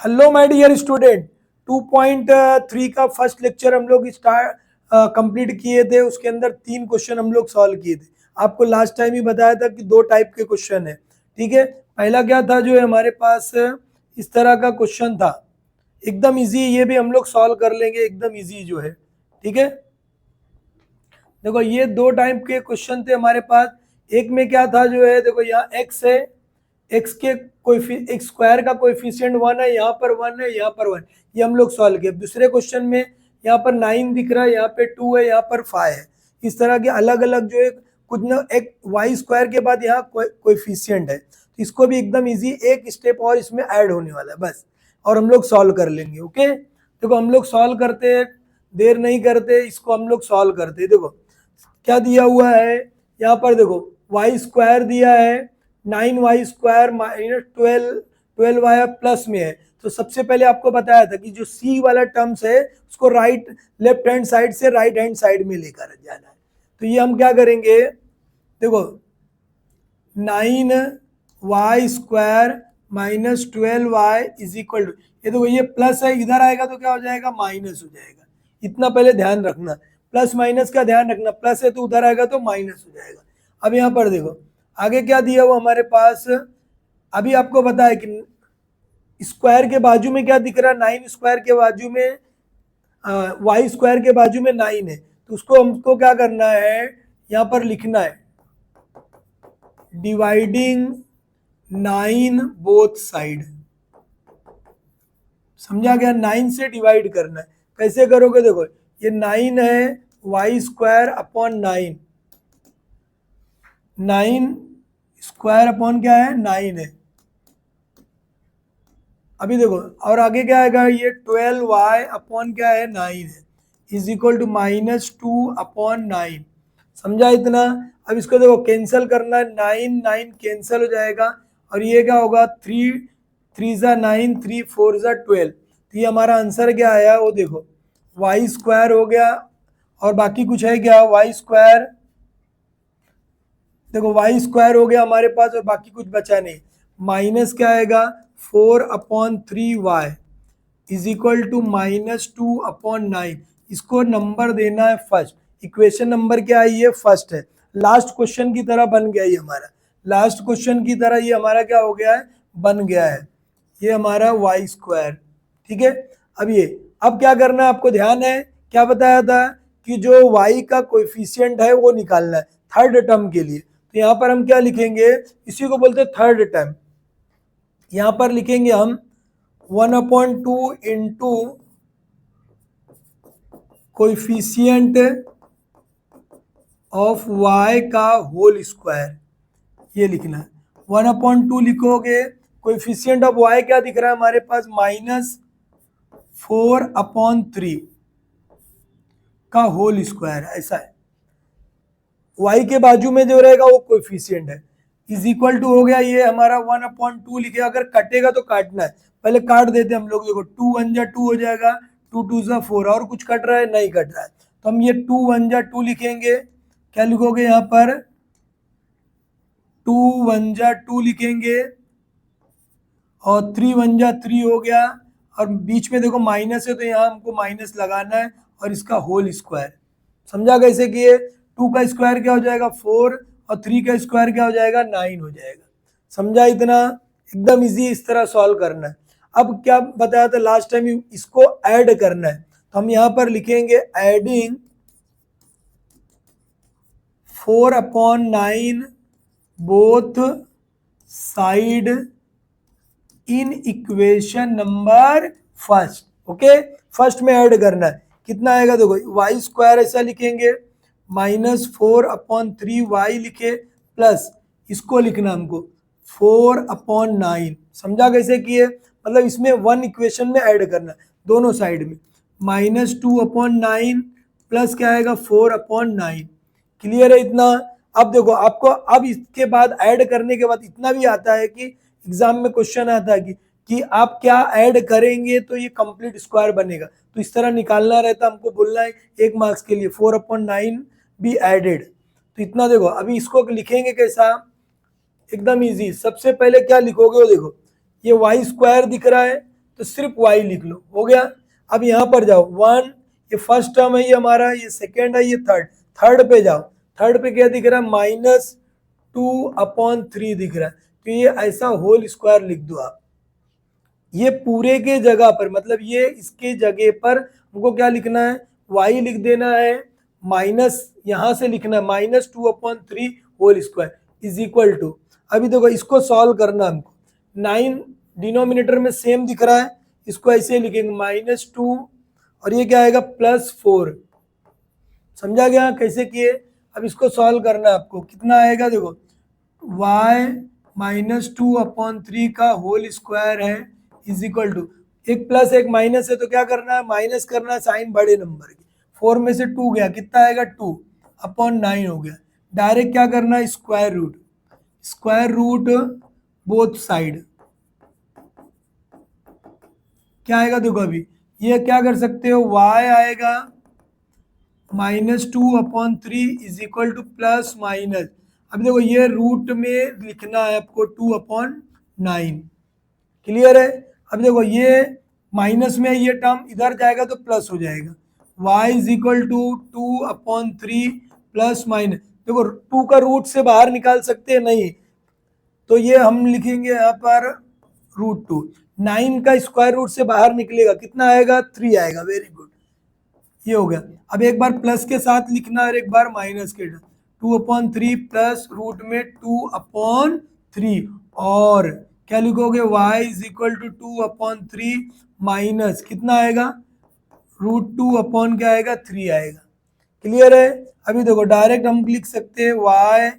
Hello my dear student, 2.3 का first lecture हम लोग स्टार्ट कंप्लीट किए थे। उसके अंदर 3 क्वेश्चन हम लोग सॉल्व किए थे। आपको लास्ट टाइम ही बताया था कि 2 टाइप के क्वेश्चन है। ठीक है, पहला क्या था, जो है हमारे पास इस तरह का क्वेश्चन था, एकदम इजी। ये भी हम लोग सॉल्व कर लेंगे, एकदम इजी जो है। ठीक है, देखो ये 2 टाइप के क्वेश्चन थे हमारे पास। एक में क्या था, जो है देखो यहाँ x है, एक्स के एक्स स्क्वायर का कोएफिशिएंट 1 है, यहाँ पर 1 है, यहाँ पर 1। ये हम लोग सॉल्व किए। दूसरे क्वेश्चन में यहाँ पर 9 दिख रहा है, यहाँ पे 2 है, यहाँ पर 5 है। इस तरह के अलग अलग जो है कुछ ना, एक वाई स्क्वायर के बाद यहाँ कोएफिशिएंट है, तो इसको भी एकदम इजी, एक स्टेप और इसमें ऐड होने वाला है बस, और हम लोग सॉल्व कर लेंगे। ओके, देखो हम लोग सॉल्व करते हैं, देर नहीं करते, इसको हम लोग सॉल्व करते हैं। देखो क्या दिया हुआ है यहाँ पर, देखो वाई स्क्वायर दिया है, 9y² माइनस 12y प्लस में है। तो सबसे पहले आपको बताया था कि जो सी वाला टर्म्स है उसको राइट लेफ्ट हैंड साइड से राइट हैंड साइड में लेकर जाना है। तो ये हम क्या करेंगे, देखो 9y² minus 12y is equal to, ये देखो ये प्लस है, इधर आएगा तो क्या हो जाएगा, माइनस हो जाएगा। इतना पहले ध्यान रखना, प्लस माइनस का ध्यान रखना, प्लस है तो उधर आएगा तो माइनस हो जाएगा। अब यहाँ पर देखो आगे क्या दिया हुआ हमारे पास, अभी आपको पता है कि स्क्वायर के बाजू में क्या दिख रहा है, 9 स्क्वायर के बाजू में वाई स्क्वायर के बाजू में 9 है, तो उसको हमको क्या करना है, यहाँ पर लिखना है डिवाइडिंग 9 बोथ साइड। समझा गया, 9 से डिवाइड करना है। कैसे करोगे, देखो ये 9 है, y² अपॉन 9, 9 स्क्वायर अपॉन क्या है, 9 है। अभी देखो और आगे क्या आएगा, ये 12y अपॉन क्या है, 9 है, इज इक्वल टू -2 अपॉन 9। समझा इतना। अब इसको देखो कैंसिल करना है, 9 9 कैंसिल हो जाएगा, और ये क्या होगा, 3 3 ज़ा 9, 3 4 ज़ा 12। तो ये हमारा आंसर क्या आया, वो देखो y² हो गया, और बाकी कुछ है क्या, y², देखो y² हो गया हमारे पास, और बाकी कुछ बचा नहीं। माइनस क्या आएगा, 4/3y इज इक्वल टू -2/9। इसको नंबर देना है फर्स्ट। इक्वेशन नंबर क्या है, ये फर्स्ट है। लास्ट क्वेश्चन की तरह बन गया ये हमारा, लास्ट क्वेश्चन की तरह ये हमारा क्या हो गया है, बन गया है, ये हमारा y²। ठीक है, अब क्या करना है, आपको ध्यान है क्या बताया था कि जो y का कोएफिशिएंट है वो निकालना है थर्ड टर्म के लिए। तो यहाँ पर हम क्या लिखेंगे, इसी को बोलते हैं थर्ड टर्म। यहाँ पर लिखेंगे हम 1/2 इंटू कोएफिशिएंट ऑफ y का होल स्क्वायर, ये लिखना है। 1/2 लिखोगे, कोएफिशिएंट ऑफ y क्या दिख रहा है हमारे पास, -4/3 का होल स्क्वायर, ऐसा है। y के बाजू में जो रहेगा वो कोएफिशिएंट है, इज इक्वल टू हो गया, ये हमारा 1/2 लिखे। अगर कटेगा तो काटना है, पहले काट देते हम लोग। देखो 2 1 जा 2 हो जाएगा, 2 2 जा 4, और कुछ कट रहा है, नहीं कट रहा है, तो हम ये 2 1 जा 2 लिखेंगे। क्या लिखोगे यहाँ पर, 2 1 जा 2 लिखेंगे, और 3 1 जा 3 हो गया, और बीच में देखो माइनस है तो यहाँ हमको माइनस लगाना है, और इसका होल स्क्वायर। समझा कैसे किए, 2 का स्क्वायर क्या हो जाएगा 4, और 3 का स्क्वायर क्या हो जाएगा 9 हो जाएगा। समझा इतना, एकदम इजी, इस तरह सॉल्व करना है। अब क्या बताया था लास्ट टाइम, इसको ऐड करना है, तो हम यहाँ पर लिखेंगे adding 4/9 both side in equation number first. Okay, first में ऐड करना है, कितना आएगा, देखो y² ऐसा लिखेंगे, -4/3y लिखे, प्लस इसको लिखना हमको 4/9। समझा कैसे किए, मतलब इसमें 1 इक्वेशन में ऐड करना है दोनों साइड में, -2/9 प्लस क्या आएगा 4/9। क्लियर है इतना। अब देखो आपको, अब इसके बाद ऐड करने के बाद इतना भी आता है कि एग्जाम में क्वेश्चन आता है कि आप क्या ऐड करेंगे तो ये कंप्लीट स्क्वायर बनेगा, तो इस तरह निकालना रहता, हमको बोलना है 1 मार्क्स के लिए 4/9 बी एडेड। तो इतना देखो, अभी इसको लिखेंगे कैसा, एकदम इजी। सबसे पहले क्या लिखोगे, वो देखो ये y² दिख रहा है, तो सिर्फ y लिख लो, हो गया। अब यहाँ पर जाओ 1, ये फर्स्ट टर्म है ये हमारा, ये सेकेंड है, ये थर्ड पे जाओ। थर्ड पे क्या दिख रहा है, -2/3 दिख रहा है। तो ये ऐसा होल स्क्वायर लिख दो आप। ये पूरे के जगह पर, मतलब ये इसके जगह पर हमको क्या लिखना है, y लिख देना है, माइनस यहाँ से लिखना है -2/3 whole square is equal to. अभी देखो इसको सॉल्व करना हमको, 9 डिनोमिनेटर में सेम दिख रहा है, इसको ऐसे लिखेंगे -2 और ये क्या आएगा +4। समझा गया कैसे किए। अब इसको सॉल्व करना है आपको, कितना आएगा देखो, y -2/3 का होल स्क्वायर है इज इक्वल टू, एक प्लस एक माइनस है तो क्या करना है, माइनस करना है साइन बड़े नंबर की। 4 में से 2 गया, कितना आएगा 2/9 हो गया। डायरेक्ट क्या करना है, स्क्वायर रूट बोथ साइड। क्या आएगा देखो, अभी ये क्या कर सकते हो, y आएगा -2/3 is equal to plus minus. अभी देखो ये रूट में लिखना है आपको 2/9, क्लियर है। अब देखो ये माइनस में ये टर्म इधर जाएगा तो प्लस हो जाएगा, y is equal to 2/3 plus minus. देखो 2 का रूट से बाहर निकाल सकते हैं नहीं, तो ये हम लिखेंगे यहाँ पर √2। 9 का स्क्वायर रूट से बाहर निकलेगा, कितना आएगा 3 आएगा, वेरी गुड, ये हो गया। अब एक बार प्लस के साथ लिखना और एक बार माइनस के, 2/3 प्लस रूट में 2/3 और क्या लिखोगे, y is equal to 2/3 minus कितना आएगा, √2 क्या आएगा 3 आएगा, क्लियर है। अभी देखो डायरेक्ट हम लिख सकते हैं y,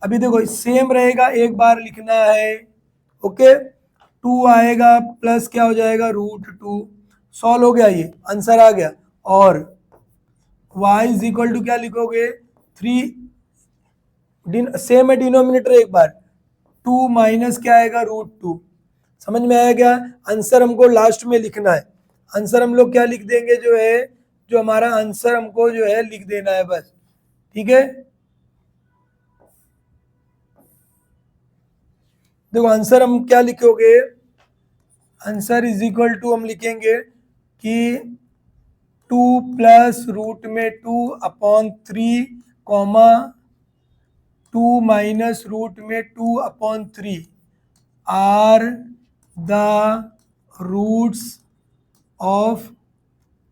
अभी देखो सेम रहेगा, एक बार लिखना है, ओके। 2 आएगा प्लस क्या हो जाएगा √2, सॉल्व हो गया, ये आंसर आ गया। और y इज इक्वल टू क्या लिखोगे 3, सेम है डिनोमिनेटर, एक बार 2 माइनस क्या आएगा √2। समझ में आया क्या। आंसर हमको लास्ट में लिखना है, आंसर हम लोग क्या लिख देंगे, जो है जो हमारा आंसर हमको जो है लिख देना है बस, ठीक है। देखो आंसर हम क्या लिखोगे, आंसर इज इक्वल टू हम लिखेंगे कि 2 प्लस रूट में 2/3 कॉमा 2 माइनस रूट में 2/3 are the roots of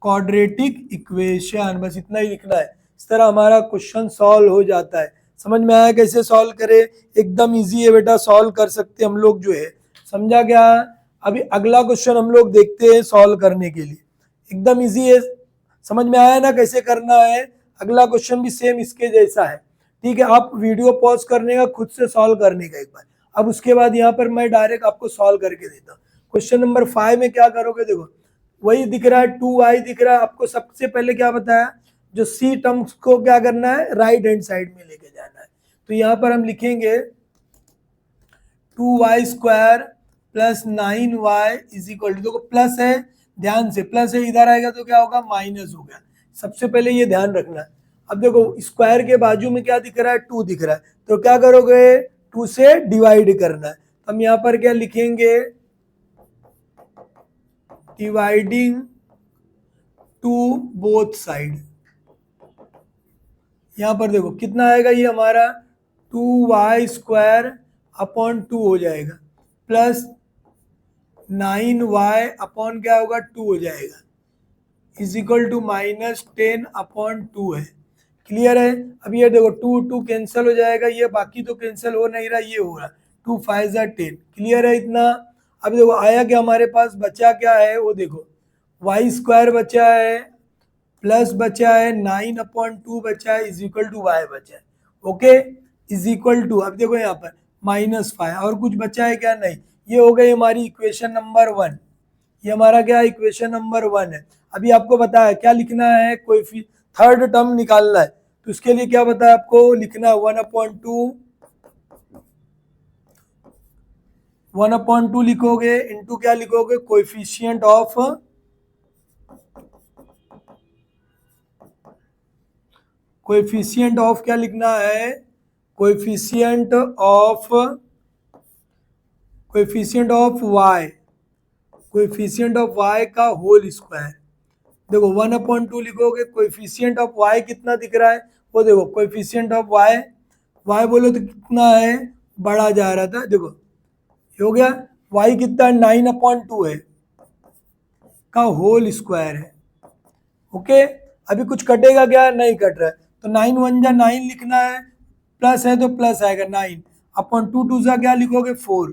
quadratic equation, बस इतना ही लिखना है। इस तरह हमारा क्वेश्चन सॉल्व हो जाता है। समझ में आया कैसे सॉल्व करें, एकदम इजी है बेटा, सॉल्व कर सकते हम लोग जो है, समझा क्या। अभी अगला क्वेश्चन हम लोग देखते हैं सॉल्व करने के लिए, एकदम इजी है, समझ में आया ना कैसे करना है। अगला क्वेश्चन भी सेम इसके जैसा है, ठीक है। आप वीडियो पॉज करने का, खुद से सॉल्व करने का एक बार, अब उसके बाद यहाँ पर मैं डायरेक्ट आपको सॉल्व करके देता हूँ। क्वेश्चन नंबर 5 में क्या करोगे, देखो वही दिख रहा है, 2y दिख रहा है। आपको सबसे पहले क्या बताया, जो सी टर्म्स को क्या करना है, राइट हैंड साइड में लेके जाना है। तो यहाँ पर हम लिखेंगे 2y² plus 9y is equal to, देखो प्लस है, ध्यान से प्लस है, इधर आएगा तो क्या होगा माइनस हो गया, सबसे पहले ये ध्यान रखना है। अब देखो स्क्वायर के बाजू में क्या दिख रहा है, 2 दिख रहा है, तो क्या करोगे 2 से डिवाइड करना है। तो हम यहाँ पर क्या लिखेंगे, डिवाइडिंग टू बोथ साइड। यहाँ पर देखो कितना आएगा, ये हमारा 2y² हो जाएगा प्लस 9y क्या होगा 2 हो जाएगा इज इक्वल टू -10/2 है, क्लियर है। अब ये देखो 2 कैंसिल हो जाएगा, ये बाकी तो कैंसिल हो नहीं रहा, ये हो रहा 2 5 10, क्लियर है इतना। अब देखो आया क्या हमारे पास, बचा क्या है वो देखो, y² बचा है प्लस बचा है 9/2 बचा है इज इक्वल टू y बचा है, ओके इज इक्वल टू, अब देखो यहाँ पर -5 और कुछ बचा है क्या, नहीं। ये हो गई हमारी इक्वेशन नंबर 1, ये हमारा क्या इक्वेशन नंबर 1 है। अभी आपको बताया क्या लिखना है, कोई थर्ड टर्म निकालना है, तो उसके लिए क्या बताया आपको, लिखना है 1/2 लिखोगे इनटू क्या लिखोगे, कोएफिशिएंट ऑफ, कोएफिशिएंट ऑफ क्या लिखना है, coefficient of y, coefficient of y का होल स्क्वायर। देखो 1/2 लिखोगे, कोएफिशिएंट ऑफ y कितना दिख रहा है वो देखो, कोएफिशिएंट ऑफ y बोलो तो कितना है, बढ़ा जा रहा था, देखो ये हो गया, y कितना है 9/2 है का होल स्क्वायर है। ओके, अभी कुछ कटेगा क्या, नहीं कट रहा है, तो 9 1 जा 9 लिखना है, प्लस है तो प्लस आएगा 9/2, 2 जा क्या लिखोगे 4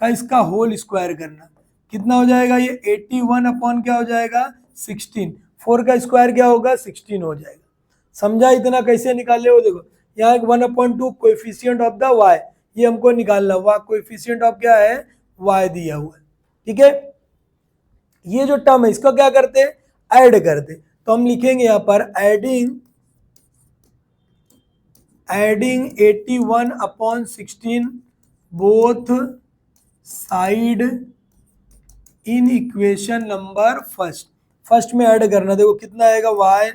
का इसका होल स्क्वायर करना, कितना हो जाएगा ये 81 अपॉन क्या हो जाएगा 16, 4 का स्क्वायर क्या होगा 16 हो जाएगा। समझा इतना कैसे निकाले हो, देखो यहाँ 1/2 कोएफिशिएंट ऑफ द y, ये हमको निकालना हुआ, कोएफिशिएंट ऑफ क्या है y दिया हुआ है, ठीक है। ये जो टर्म है इसका क्या करते ऐड करते, तो हम लिखेंगे यहाँ पर adding 81/16 both side in equation number first में ऐड करना, देखो कितना आएगा y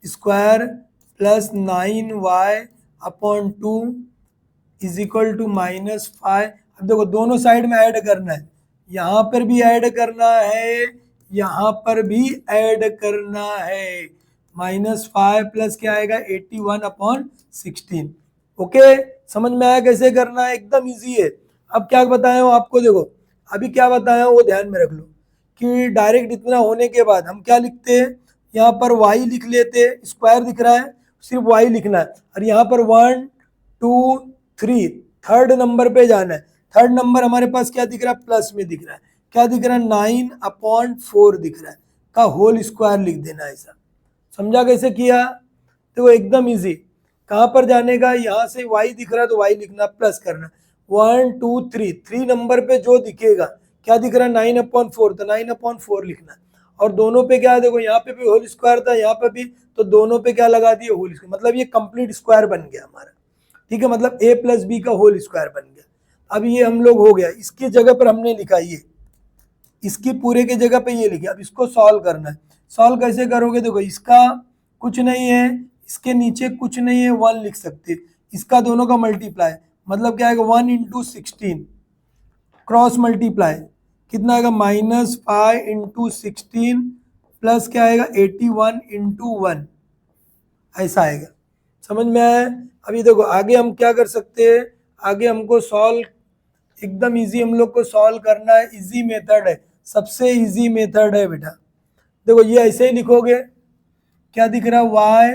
square plus 9y/2 is equal to -5। अब देखो दोनों साइड में ऐड करना है, यहाँ पर भी ऐड करना है, यहाँ पर भी ऐड करना है, -5 प्लस क्या आएगा 81/16। ओके, समझ में आया कैसे करना है, एकदम इजी है। अब क्या बताया हूँ आपको, देखो अभी क्या बताया हूँ वो ध्यान में रख लो कि डायरेक्ट इतना होने के बाद हम क्या लिखते हैं, यहाँ पर y लिख लेते, स्क्वायर दिख रहा है सिर्फ y लिखना है, और यहाँ पर 1 2 3 थर्ड नंबर पे जाना है, थर्ड नंबर हमारे पास क्या दिख रहा है प्लस में दिख रहा है, क्या दिख रहा है 9/4 दिख रहा है का होल स्क्वायर लिख देना, ऐसा समझा कैसे किया, तो एकदम इजी। कहाँ पर जाने का, यहाँ से y दिख रहा है तो y लिखना, प्लस करना 1 2 3 नंबर पे जो दिखेगा, क्या दिख रहा है 9/4, तो 9/4 लिखना, और दोनों पे क्या है देखो, यहाँ पे भी होल स्क्वायर था, यहाँ पे भी, तो दोनों पे क्या लगा दिए होल स्क्वायर, मतलब ये कंप्लीट स्क्वायर बन गया हमारा, ठीक है, मतलब a प्लस बी का होल स्क्वायर बन गया। अब ये हम लोग हो गया, इसकी जगह पर हमने लिखा ये, इसकी पूरे के जगह पे ये लिखा, अब इसको सॉल्व करना है। सॉल्व कैसे करोगे, देखो इसका कुछ नहीं है, इसके नीचे कुछ नहीं है, 1 लिख सकते, इसका दोनों का मल्टीप्लाई, मतलब क्या आएगा 1 × 16 क्रॉस मल्टीप्लाई, कितना आएगा -5 × 16 प्लस क्या आएगा 81 × 1, ऐसा आएगा। समझ में आया। अभी देखो आगे हम क्या कर सकते हैं, आगे हमको सॉल्व एकदम इजी हम लोग को सॉल्व करना है, इजी मेथड है, सबसे इजी मेथड है बेटा। देखो ये ऐसे ही लिखोगे, क्या दिख रहा है y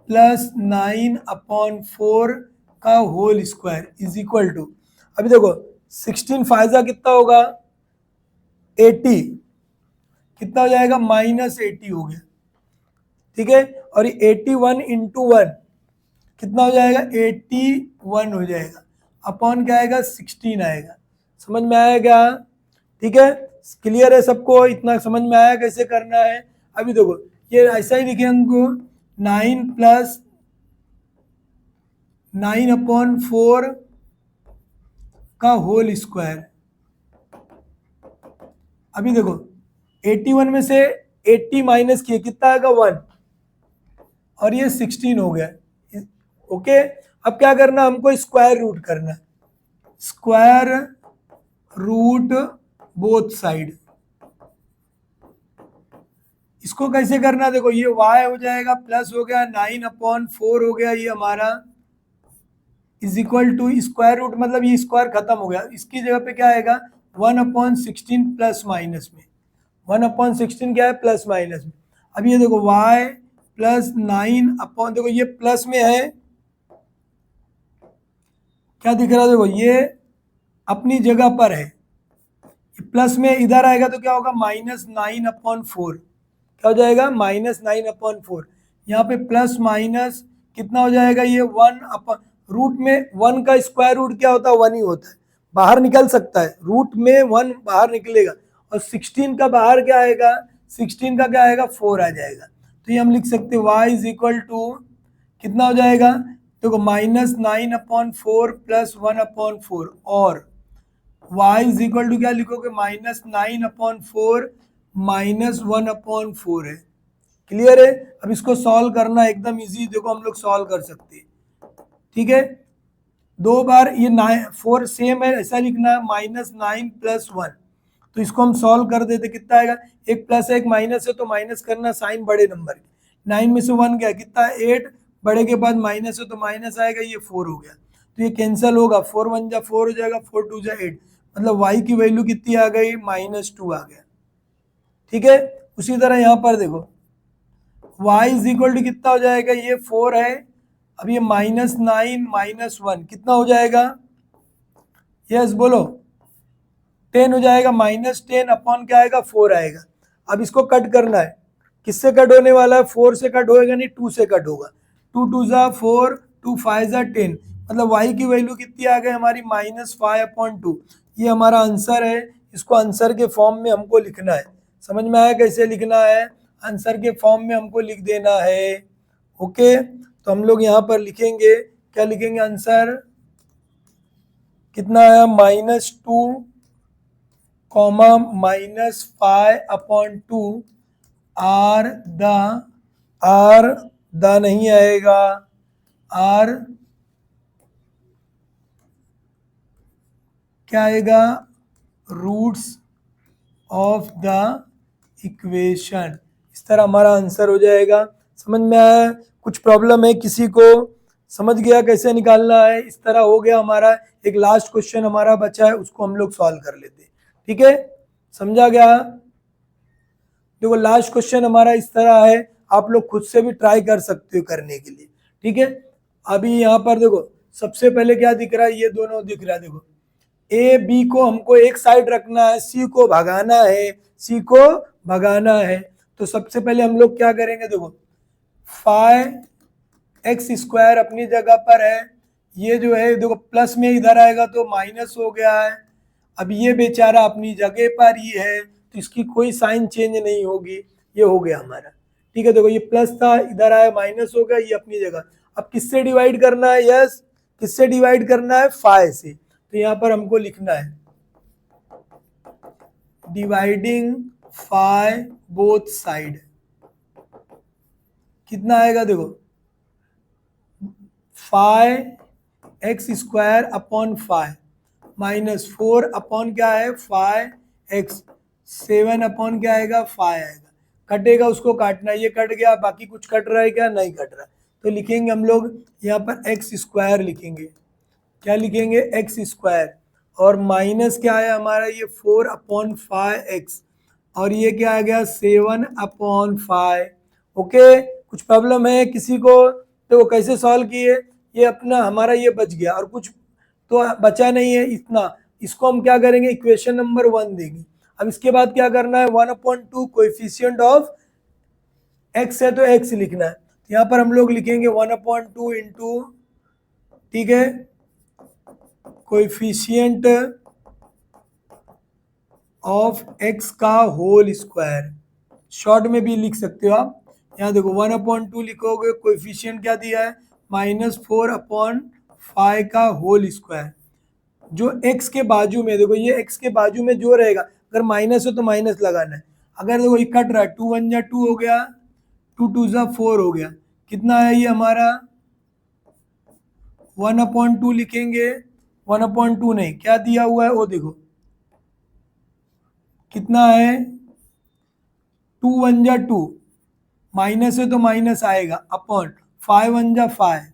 प्लस 9/4 का whole square is equal to, अभी देखो 16 फायदा कितना होगा 80, कितना हो जाएगा -80 हो गया, ठीक है, और 81 × 1 कितना हो जाएगा 81 हो जाएगा, अपॉन क्या आएगा 16 आएगा। समझ में आएगा, ठीक है, क्लियर है सबको, इतना समझ में आया कैसे करना है। अभी देखो ये ऐसा ही लिखे हमको 9 + 9/4 का होल स्क्वायर। अभी देखो 81 में से 80 माइनस किए, कितना आएगा 1, और ये 16 हो गया। ओके, अब क्या करना, हमको स्क्वायर रूट करना है, स्क्वायर रूट बोथ साइड। इसको कैसे करना, देखो ये y हो जाएगा प्लस हो गया 9/4 हो गया ये हमारा, is equal to square root, मतलब ये स्क्वायर खत्म हो गया, इसकी जगह पे क्या आएगा 1/16 प्लस माइनस में, 1/16 क्या है प्लस माइनस में। अब ये देखो y प्लस 9 देखो ये प्लस में है, क्या दिख रहा है, देखो ये अपनी जगह पर है, प्लस में इधर आएगा तो क्या होगा -9/4, क्या हो जाएगा -9/4, यहाँ पे प्लस माइनस कितना हो जाएगा ये 1 रूट में 1 का स्क्वायर रूट क्या होता है 1 ही होता है, बाहर निकल सकता है, रूट में 1 बाहर निकलेगा, और 16 का बाहर क्या आएगा 16 का क्या आएगा 4 आ जाएगा, तो ये हम लिख सकते हैं y इज इक्वल टू कितना हो जाएगा, देखो -9/4 प्लस 1/4, और y इज इक्वल टू क्या लिखोगे -9/4 -1/4 है। क्लियर है। अब इसको सॉल्व करना एकदम इजी, देखो हम लोग सॉल्व कर सकते हैं, ठीक है, दो बार ये 4 सेम है, ऐसा लिखना है -9 + 1, तो इसको हम सॉल्व कर देते, कितना आएगा, एक प्लस है एक माइनस है तो माइनस करना, साइन बड़े नंबर की, 9 में से 1 गया, कितना 8, बड़े के बाद माइनस है तो माइनस आएगा, ये 4 हो गया, तो ये कैंसिल होगा, 4 1 जा 4 हो जाएगा, 4 2 जा 8, मतलब y की वैल्यू कितनी आ गई, -2 आ गया। ठीक है, उसी तरह यहाँ पर देखो y इज इक्वल टू कितना हो जाएगा, ये 4 है, अब ये -9 -1 कितना हो जाएगा, यस बोलो, 10 हो जाएगा, -10 अपॉन क्या आएगा, 4 आएगा। अब इसको कट करना है, किससे कट होने वाला है, 4 से कट होएगा नहीं, 2 से कट होगा, 2 2 जा 4, 2 5 जा 10, मतलब y की वैल्यू कितनी आ गई हमारी, -5/2। ये हमारा आंसर है, इसको आंसर के फॉर्म में हमको लिखना है, समझ में आया कैसे लिखना है, आंसर के फॉर्म में हमको लिख देना है। ओके, तो हम लोग यहाँ पर लिखेंगे, क्या लिखेंगे, आंसर कितना आया, -2 -5/2 आर द नहीं आएगा, आर क्या आएगा, रूट्स ऑफ द इक्वेशन, इस तरह हमारा आंसर हो जाएगा। समझ में आया, कुछ प्रॉब्लम है किसी को, समझ गया कैसे निकालना है, इस तरह हो गया हमारा। एक लास्ट क्वेश्चन हमारा बचा है, उसको हम लोग सॉल्व कर लेते हैं, ठीक है, समझा गया। देखो लास्ट क्वेश्चन हमारा इस तरह है, आप लोग खुद से भी ट्राई कर सकते हो करने के लिए, ठीक है। अभी यहाँ पर देखो सबसे पहले क्या दिख रहा है, ये दोनों दिख रहा है, देखो ए बी को हमको एक साइड रखना है, सी को भगाना है, सी को भगाना है, तो सबसे पहले हम लोग क्या करेंगे, देखो 5x² अपनी जगह पर है, ये जो है देखो प्लस में इधर आएगा तो माइनस हो गया है, अब ये बेचारा अपनी जगह पर ही है तो इसकी कोई साइन चेंज नहीं होगी, ये हो गया हमारा, ठीक है। देखो ये प्लस था, इधर आया माइनस हो गया, ये अपनी जगह। अब किससे डिवाइड करना है, यस किससे डिवाइड करना है, 5 से, तो यहाँ पर हमको लिखना है डिवाइडिंग 5 बोथ साइड, कितना आएगा, देखो 5x² अपॉन 5 -4 अपॉन क्या है 5x, 7 अपॉन क्या आएगा 5 आएगा, कटेगा उसको काटना, ये कट गया, बाकी कुछ कट रहा है क्या, नहीं कट रहा, तो लिखेंगे हम लोग यहाँ पर x² लिखेंगे, क्या लिखेंगे, x², और माइनस क्या है हमारा, ये 4 अपॉन 5x, और ये क्या आ गया 7 अपॉन 5। ओके, कुछ प्रॉब्लम है किसी को, तो वो कैसे सॉल्व किए, ये अपना हमारा ये बच गया, और कुछ तो बचा नहीं है इतना, इसको हम क्या करेंगे, इक्वेशन नंबर 1 देंगे। अब इसके बाद क्या करना है, 1/2 कोएफिशिएंट ऑफ x है तो x लिखना है, यहाँ पर हम लोग लिखेंगे 1/2 इंटू, ठीक है, कोएफिशिएंट ऑफ x का होल स्क्वायर, शॉर्ट में भी लिख सकते हो आप, यहाँ देखो 1/2 लिखोगे, कोएफिशिएंट क्या दिया है -4/5 का होल स्क्वायर, जो x के बाजू में, देखो ये x के बाजू में जो रहेगा, अगर माइनस हो तो माइनस लगाना है, अगर देखो ये कट रहा है, 2 1 जा 2 हो गया, 2 2 जा 4 हो गया, कितना है ये हमारा 1/2 लिखेंगे, 1/2 नहीं, क्या दिया हुआ है वो देखो कितना है, 2 1 जा 2, माइनस है तो माइनस आएगा, अपॉन 5 1 जा 5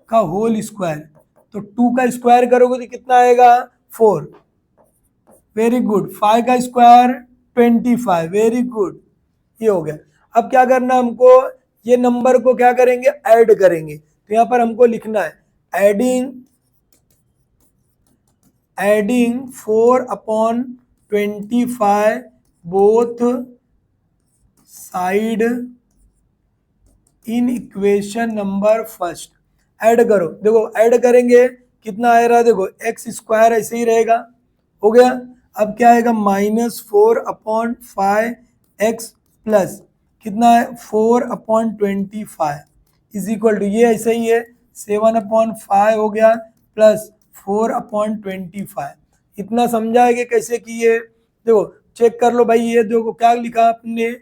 का होल स्क्वायर, तो 2 का स्क्वायर करोगे तो कितना आएगा 4, वेरी गुड, 5 का स्क्वायर 25, वेरी गुड, ये हो गया। अब क्या करना हमको, ये नंबर को क्या करेंगे, ऐड करेंगे, तो यहाँ पर हमको लिखना है adding 4/25 both side in equation number first, add करो, देखो ऐड करेंगे कितना आ रहा है, देखो x² ऐसे ही रहेगा, हो गया। अब क्या आएगा -4/5x प्लस कितना है 4/25 इज इक्वल टू, ये ऐसे ही है 7/5 हो गया प्लस 4/25, इतना समझा है कि कैसे किए, देखो चेक कर लो भाई, ये देखो क्या लिखा आपने,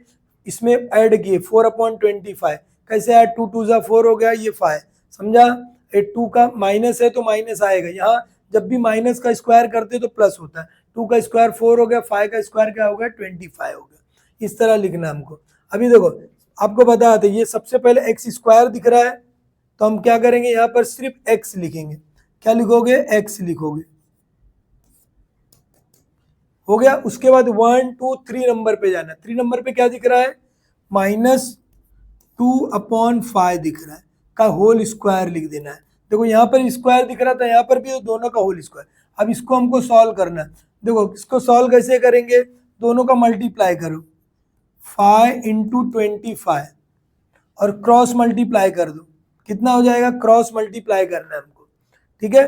इसमें ऐड किए 4/25, कैसे ऐड, 2 2 जा 4 हो गया, ये 5, समझा, 2 का माइनस है तो माइनस आएगा, यहाँ जब भी माइनस का स्क्वायर करते तो प्लस होता है, 2 का स्क्वायर 4 हो गया, 5 का स्क्वायर क्या हो गया 25 हो गया। इस तरह लिखना है हमको। अभी देखो आपको बता दें, ये सबसे पहले एक्स स्क्वायर दिख रहा है, तो हम क्या करेंगे, यहाँ पर सिर्फ एक्स लिखेंगे। क्या लिखोगे, एक्स लिखोगे, हो गया। उसके बाद 1 2 3 नंबर पे जाना। 3 नंबर पे क्या दिख रहा है, -2/5 दिख रहा है, का होल स्क्वायर लिख देना है। देखो यहाँ पर स्क्वायर दिख रहा था, यहाँ पर भी, तो दोनों का होल स्क्वायर। अब इसको हमको सॉल्व करना है। देखो इसको सॉल्व कैसे करेंगे, दोनों का मल्टीप्लाई करो, 5 × 25 और क्रॉस मल्टीप्लाई कर दो। कितना हो जाएगा, क्रॉस मल्टीप्लाई करना है हमको, ठीक है।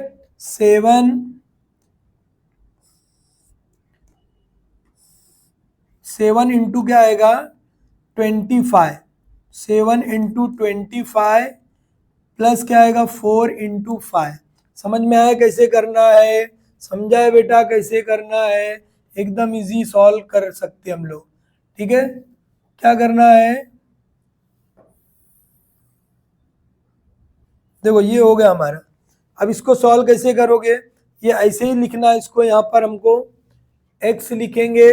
7 इंटू क्या आएगा 25, 7 × 25 प्लस क्या आएगा 4 × 5। समझ में आया कैसे करना है, समझा है बेटा कैसे करना है, एकदम इजी सॉल्व कर सकते हम लोग, ठीक है। क्या करना है, देखो ये हो गया हमारा। अब इसको सॉल्व कैसे करोगे, ये ऐसे ही लिखना है इसको, यहाँ पर हमको x लिखेंगे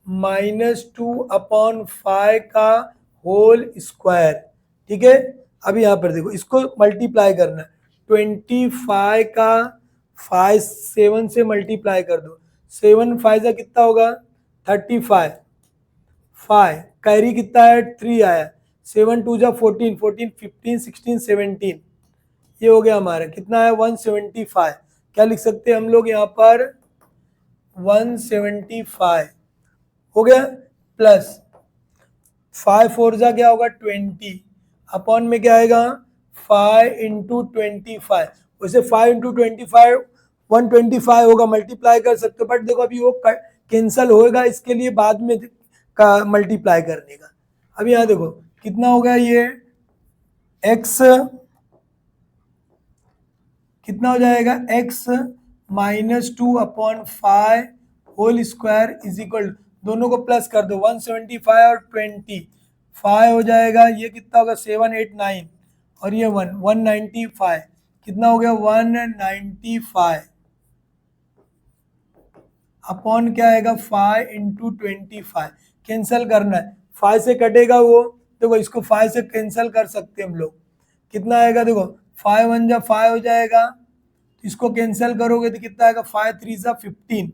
-2/5 का होल स्क्वायर, ठीक है। अब यहाँ पर देखो इसको मल्टीप्लाई करना है, 25 का 5 7 से मल्टीप्लाई कर दो, 7 5 कितना होगा 35, 5 कैरी कितना है 3 आया, 7 2 14 14 15 16 17, ये हो गया हमारा कितना है 175। क्या लिख सकते हैं हम लोग यहाँ पर 175 हो गया, प्लस 5 4 क्या होगा 20, अपॉन में क्या आएगा 5 × 25। वैसे 5 × 25 125 होगा, मल्टीप्लाई कर सकते हो, बट देखो अभी वो कैंसल होएगा, इसके लिए बाद में का मल्टीप्लाई करने का। अब यहाँ देखो कितना हो गया, ये x कितना हो जाएगा x -2/5 whole square is equal, दोनों को प्लस कर दो, 175 और 25 हो जाएगा, ये कितना होगा 7 8 9 और ये 195, कितना हो गया 195 अपॉन क्या आएगा 5 × 25। कैंसिल करना है, 5 से कटेगा वो, देखो इसको 5 से कैंसिल कर सकते हैं हम लोग। कितना आएगा देखो 5 1 5 हो जाएगा, इसको कैंसिल करोगे तो कितना आएगा 5 3 15,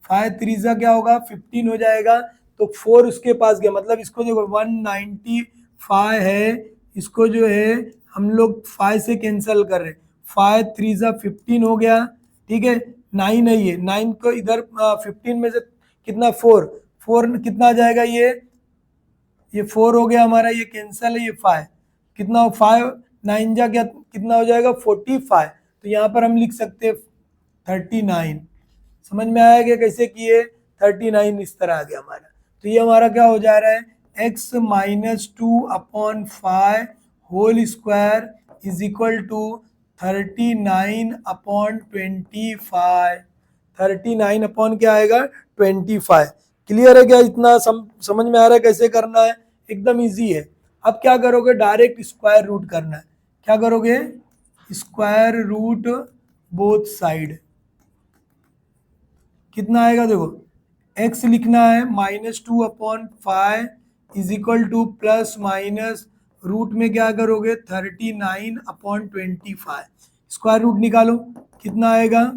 5 3 क्या होगा 15 हो जाएगा। तो 4 उसके पास गया, मतलब इसको देखो 195 है, इसको जो है हम लोग 5 से कैंसिल कर रहे, 5 3 15 हो गया, ठीक है। 9 है, ये 9 को इधर 15 में से कितना 4 4 कितना आ जाएगा, ये 4 हो गया हमारा, ये कैंसिल है, ये 5 कितना 5 9 क्या कितना हो जाएगा 45। तो यहाँ पर हम लिख सकते हैं 39। समझ में आया क्या कैसे किए, 39 इस तरह आ गया हमारा। तो ये हमारा क्या हो जा रहा है x -2/5 whole square is equal to 39/25, 39 upon क्या आएगा 25। क्लियर है क्या, इतना समझ में आ रहा है कैसे करना है, एकदम इजी है। अब क्या करोगे, डायरेक्ट स्क्वायर रूट करना है। क्या करोगे, स्क्वायर रूट बोथ साइड, कितना आएगा देखो x लिखना है -2/5 is equal to plus minus root में क्या करोगे 39/25, स्क्वायर रूट निकालो, कितना आएगा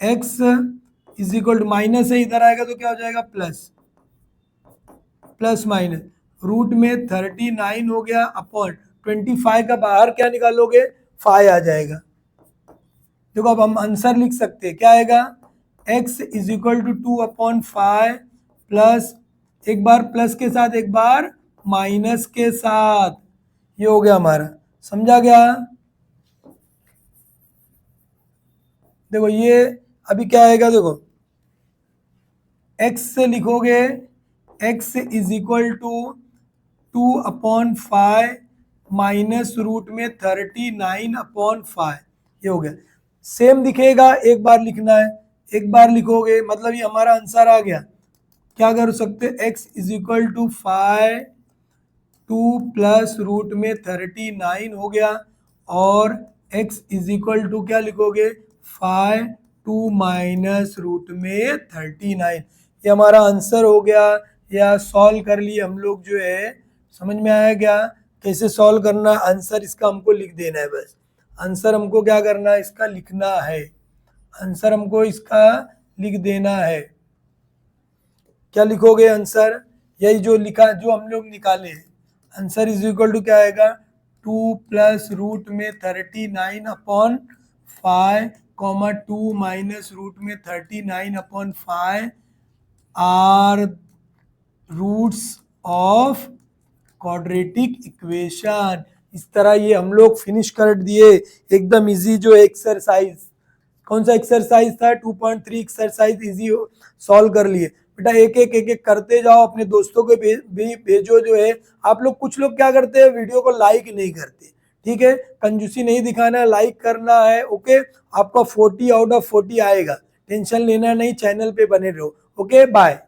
x is equal to minus है, इधर आएगा तो क्या हो जाएगा प्लस, प्लस माइनस रूट में 39 हो गया अपॉन 25 का बाहर क्या निकालोगे 5 आ जाएगा। देखो अब हम आंसर लिख सकते हैं, क्या आएगा x is equal to 2/5 plus, एक बार प्लस के साथ एक बार माइनस के साथ, ये हो गया हमारा, समझा गया। देखो ये अभी क्या आएगा, देखो x से लिखोगे x is equal to 2/5 minus root में 39/5, ये हो गया। सेम दिखेगा, एक बार लिखना है, एक बार लिखोगे मतलब ये हमारा आंसर आ गया। क्या कर सकते, x is equal to 5 2 plus root में 39 हो गया, और x इज इक्वल टू क्या लिखोगे 5 2 माइनस रूट में 39, ये हमारा आंसर हो गया। या सॉल्व कर लिए हम लोग जो है, समझ में आया क्या कैसे सॉल्व करना? आंसर इसका हमको लिख देना है, बस आंसर हमको क्या करना है, इसका लिखना है, आंसर हमको इसका लिख देना है। क्या लिखोगे आंसर? यही जो लिखा, जो हम लोग निकाले, आंसर इज इक्वल टू क्या आएगा, 2 प्लस रूट में 39 अपॉन 5 कॉमा 2 माइनस रूट में 39 upon 5 are roots of quadratic equation. इस तरह ये हम लोग फिनिश कर दिए एकदम इजी जो एक्सरसाइज। कौन सा एक्सरसाइज था? 2.3 एक्सरसाइज इजी सॉल्व कर लिए। बेटा एक एक करते जाओ, अपने दोस्तों को भी भेजो। जो है आप लोग, कुछ लोग क्या करते हैं, वीडियो को लाइक नहीं करते, ठीक है, कंजूसी नहीं दिखाना है, लाइक करना है। ओके, आपका 40 आउट ऑफ 40 आएगा, टेंशन लेना नहीं, चैनल पे बने रहो। Okay, bye.